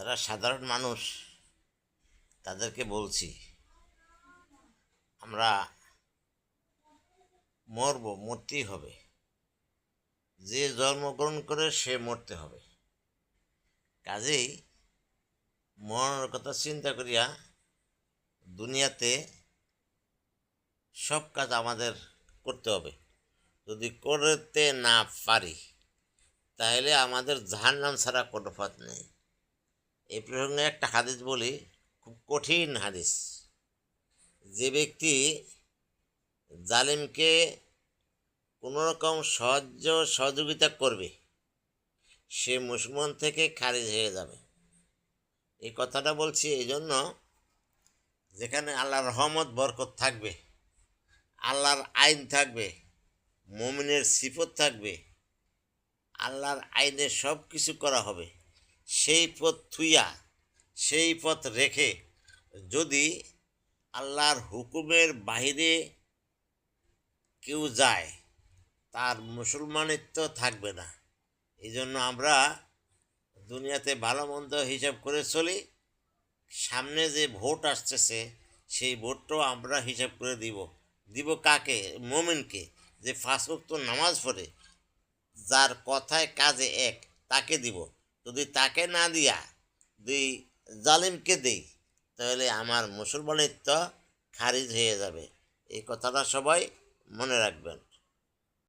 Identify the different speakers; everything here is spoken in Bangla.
Speaker 1: যারা সাধারণ মানুষ তাদেরকে বলছি, আমরা মরতেই হবে। যে জন্মগ্রহণ করে সে মরতে হবে। কাজেই মরণের কথা চিন্তা করিয়া দুনিয়াতে সব কাজ আমাদের করতে হবে। যদি করতে না পারি তাহলে আমাদের জাহান্নাম ছাড়া কোনো পথ নেই। এই প্রসঙ্গে একটা হাদিস বলি, খুব কঠিন হাদিস। যে ব্যক্তি জালিমকে কোনোরকম সহযোগিতা করবে সে মুসলমান থেকে খারিজ হয়ে যাবে। এই কথাটা বলছি এই জন্য, যেখানে আল্লাহর রহমত বরকত থাকবে, আল্লাহর আইন থাকবে, মুমিনের সিফত থাকবে, আল্লাহর আইনে সব কিছু করা হবে, সেই পথ থুইয়া সেই পথ রেখে যদি আল্লাহর হুকুমের বাহিরে কেউ যায় তার মুসলমানিত্ব থাকবে না। এই জন্য আমরা দুনিয়াতে ভালো মন্দ হিসাব করে চলি। সামনে যে ভোট আসতেছে সেই ভোটটাও আমরা হিসাব করে দিব কাকে? মুমিনকে, যে 5 ওয়াক্ত নামাজ পড়ে, যার কথায় কাজে এক, তাকে দিব। যদি তাকে না দিয়া দুই জালিমকে দেই তাহলে আমার মুসলমানিত্ব খারিজ হয়ে যাবে। এই কথাটা সবাই মনে রাখবেন।